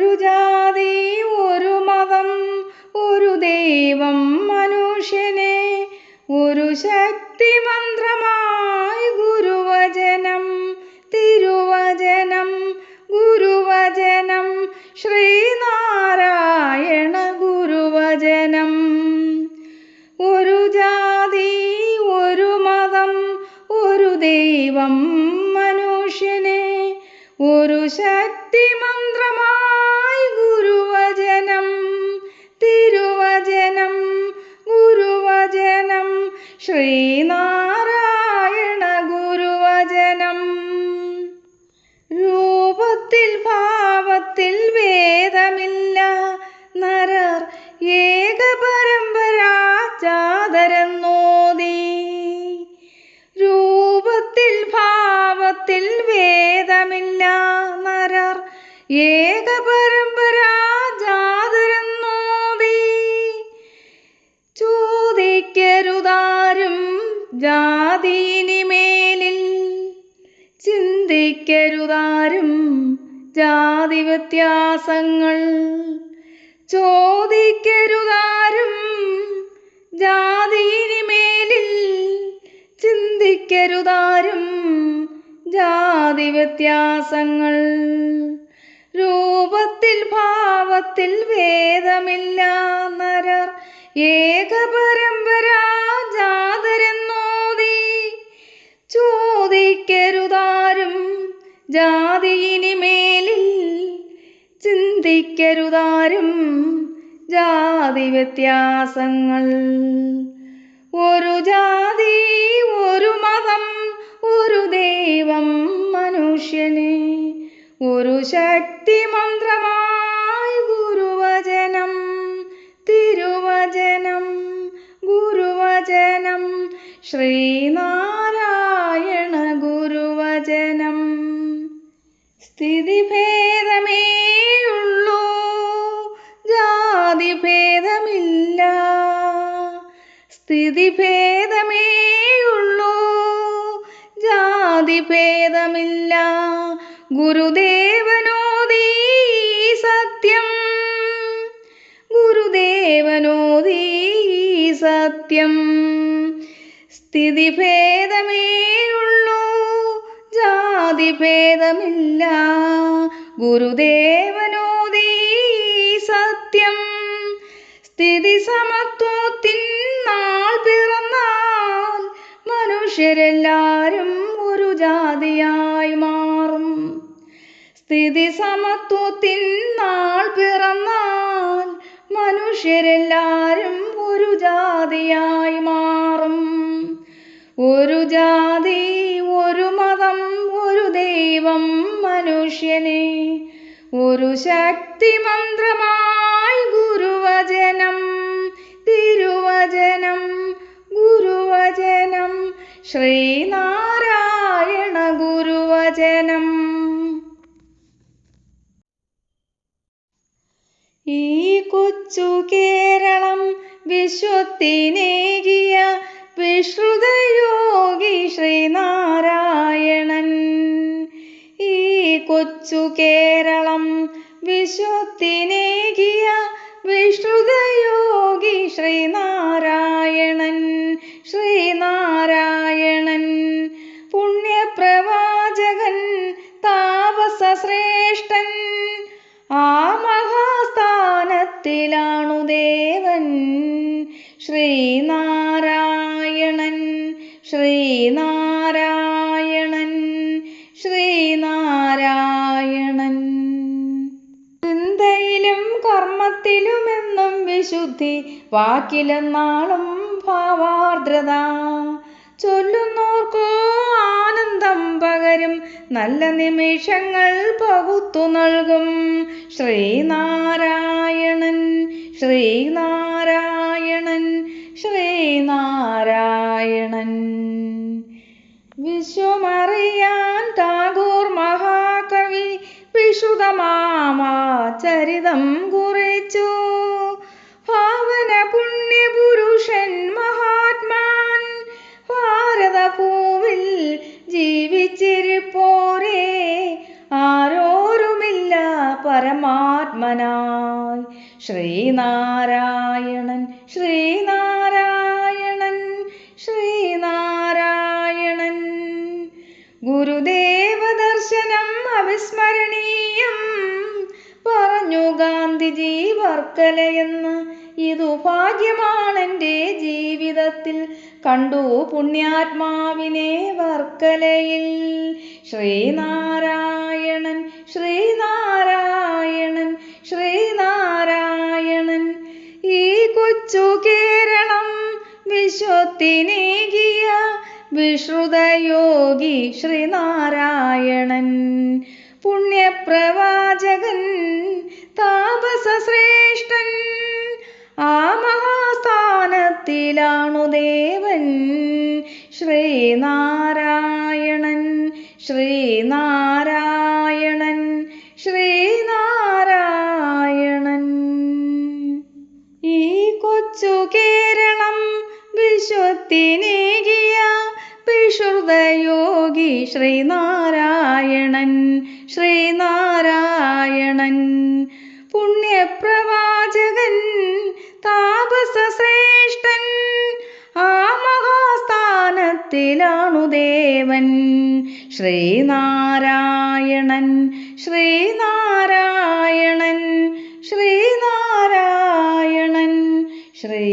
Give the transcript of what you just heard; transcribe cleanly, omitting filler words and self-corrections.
ഒരു ജാതി ഒരു മതം ഒരു ദൈവം മനുഷ്യനെ ഒരു ശക്തി മന്ത്രമായി ഗുരുവചനം തിരുവചനം ഗുരുവചനം ശ്രീനാരായണ ഗുരുവചനം. ഒരു ജാതി ഒരു മതം ഒരു ദൈവം മനുഷ്യനെ ഒരു ശക്തി മന്ത്രമായി ഗുരുവചനം തിരുവചനം ഗുരുവചനം ശ്രീനാരായണ ഗുരുവചനം. രൂപത്തിൽ ഭാവത്തിൽ ഭേദമില്ല നരർ ഏക പരമ്പരാ ചാതരെന്നോതി. രൂപത്തിൽ ഭാവത്തിൽ ഭേദമില്ല നരർ ഏക പരമ്പരാ ജാതരെന്നോതി. ചോദിക്കരുതാരും ജാതിയിനിമേലിൽ ചിന്തിക്കരുതാരും ജാതി വ്യത്യാസങ്ങൾ. ചോദിക്കരുതാരും ജാതിയിനിമേലിൽ ചിന്തിക്കരുതാരും ജാതി വ്യത്യാസങ്ങൾ. രൂപത്തിൽ ഭാവത്തിൽ ഭേദമില്ല നരർ ഏക പരമ്പരാ ജാതരെന്നോതി. ചോദിക്കരുതാരും ജാതിയിനിമേലിൽ ചിന്തിക്കരുതാരും ജാതി വ്യത്യാസങ്ങൾ. ഒരു ജാതി ഒരു മതം ഒരു ദൈവം മനുഷ്യനെ ഒരു ശക്തി മന്ത്രമായി ഗുരുവചനം തിരുവചനം ഗുരുവചനം ശ്രീനാരായണ ഗുരുവചനം. സ്ഥിതിഭേദമേയുള്ളൂ ജാതിഭേദമില്ല. സ്ഥിതിഭേദമേയുള്ളൂ ജാതിഭേദമില്ല. ഗുരുദേവനോദീ സത്യം ഗുരുദേവനോദീ സത്യം. സ്ഥിതിഭേദമേയുള്ളൂ ജാതിഭേദമില്ല. ഗുരുദേവനോദീ സത്യം. സ്ഥിതി സമത്വത്തിൻ നാൾ പിറന്നാൽ മനുഷ്യരെല്ലാരും ഒരു ജാതിയായി മാറും. സ്ഥിതി സമത്വത്തിൻ നാൾ പിറന്നാൽ മനുഷ്യരെല്ലാരും ഒരു ജാതിയായി മാറും. ഒരു ജാതി ഒരു മതം ഒരു ദൈവം മനുഷ്യനെ ഒരു ശക്തി മന്ത്രമായി ഗുരുവചനം തിരുവചനം ഗുരുവചനം ശ്രീനാരായണ ഗുരുവചനം. ഈ കൊച്ചു കേരളം വിശ്വത്തിനേകിയ വിശ്രുതയോഗി ശ്രീനാരായണൻ. ഈ കൊച്ചു കേരളം വിശ്വത്തിനേകിയ വിശ്രുതയോഗി ശ്രീനാരായണൻ ശ്രീനാരായണൻ. പുണ്യപ്രവാചകൻ താപസശ്രേഷ്ഠൻ ആ മഹാസ്ഥാനത്തിലാണു ദേവൻ ശ്രീനാരായണൻ ശ്രീനാരായണൻ ശ്രീനാരായണൻ. ചിന്തയിലും കർമ്മത്തിലുമെന്നും വിശുദ്ധി വാക്കിലെന്നാളും ഭാവാർദ്രത. ചൊല്ലുന്നോർക്കോ ആനന്ദം പകരും നല്ല നിമിഷങ്ങൾ പകുത്തു നൽകും ശ്രീനാരായണൻ ശ്രീനാരായണൻ ശ്രീനാരായണൻ. വിശ്വമറിയാൻ ടാഗോർ മഹാകവി വിശുദ്ധമാമാചരിതം കുറിച്ചു. ഭാവന പുണ്യപുരുഷൻ മഹാത്മാൻ ഭാരതഭൂവിൽ ജീവിച്ചിരിപ്പോരേ ആരോരുമില്ല പരമാത്മനായി. ശ്രീനാരായണൻ ശ്രീനാരായണൻ ശ്രീനാരായണൻ. ഗുരുദേവ ദർശനം അവിസ്മരണീയം പറഞ്ഞു ഗാന്ധിജി വർക്കലയെന്ന്. ഇതു ഭാഗ്യമാണെൻ്റെ ജീവിതത്തിൽ, കണ്ടു പുണ്യാത്മാവിനെ വർക്കലയിൽ. ശ്രീനാരായണൻ ശ്രീനാരായണൻ ശ്രീനാരായണൻ. ഈ കൊച്ചു കേരളം വിശ്വത്തിനേകിയ വിശ്രുതയോഗി ശ്രീനാരായണൻ. പുണ്യപ്രവാചകൻ താപസശ്രേഷ്ഠൻ, ആ മഹാസ്ഥാനത്തിലാണു ദേവൻ. ശ്രീനാരായണൻ ശ്രീനാരായണൻ ശ്രീനാരായണൻ. ഈ കൊച്ചു കേരളം വിശ്വത്തിനേകിയ വിശ്രുതയോഗി ശ്രീനാരായണൻ ശ്രീനാരായണൻ. പുണ്യപ്രവാചകൻ താപസശ്രേഷ്ഠൻ, ആ മഹാസ്ഥാനത്തിലാണു ദേവൻ. ശ്രീനാരായണൻ ശ്രീനാരായണൻ ശ്രീനാരായണൻ ശ്രീ